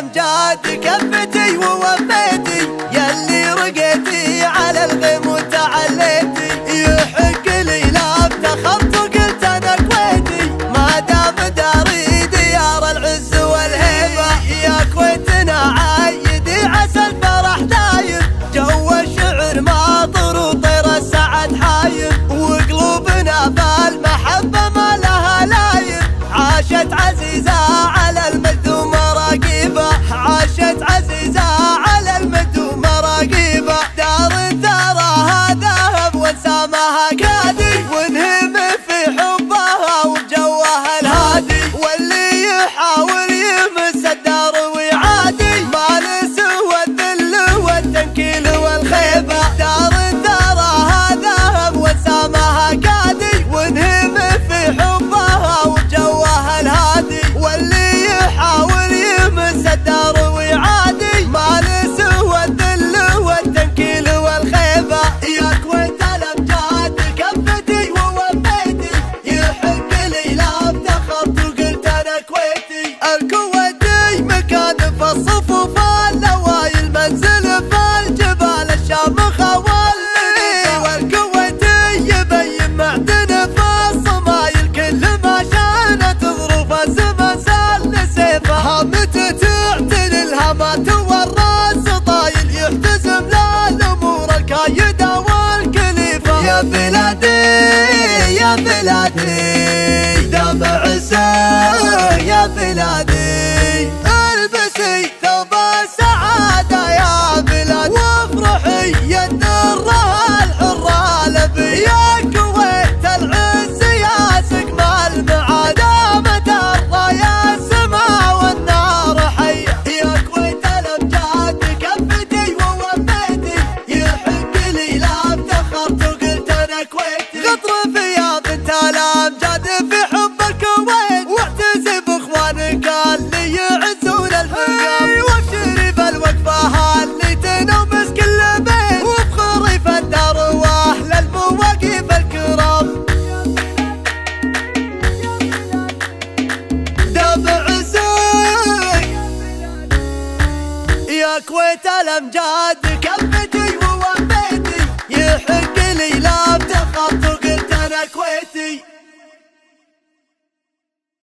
الأمجاد كفتي ووفيتي، يلي رقيتي على الغيم وتعليتي. يحق لي لا افتخرت وقلت أنا كويتي، ما دام داري ديار العز والهيبة. يا كويتنا عايدي عسى الفرح دايم، جو الشعر ماطر وطير السعد حايم، وقلوبنا بالمحبة ما لها لايم. عاشت عزيزة على المجد ومراقيبة، عاشت عزيزة على المجد ومراقيبة. دار ثراها ذهب وانسامها كادي، ونهم في حبها وبجوها الهادي. واللي يحاول يمس الدار ويعادي، ما لسوى الذل والتنكيل والخيبة. دار ثراها ذهب وانسامها كادي، ونهم في حبها وبجوها الهادي. واللي يحاول يمس الدار ويعادي، ما لسوى الذل والتنكيل والخيبة. يا كويت الأمجاد كفتي ووفيتي، يحق لي لا افتخرت وقلت أنا كويتي. الكويتي مكان في الصفوف الأوائل، منزل في الجبال الشامخة والليل. والكويتي يبين معدن في الصمايل، كل ما شانت ظروف الزمن سل سيفه. هامته تعتني الهامات والراس طايل، يحتزم للأمور الكايدة والكليفة. يا بلادي يا بلادي دام عزة، يا بلادي البسي ثوب السعادة يا بلاد، وافرحي يا الدرة الحرة لبي. يا كويت العز يا سقم المعاد، دامت الراية السما والنار حية. يا كويت الأمجاد كفتي ووفيتي، يحق لي لا افتخرت وقلت أنا كويتي. غطرفي يا بنت الأمجاد في حب الكويت، واعتزي باخوانك اللي يعزون الحقاب. وابشري بالوقفة اللي تنومس كل بيت، وافخري في الدار واهل المواقف الكرام. دافع عزك يا كويت الأمجاد كفتي ووفيتي، يحق لي لا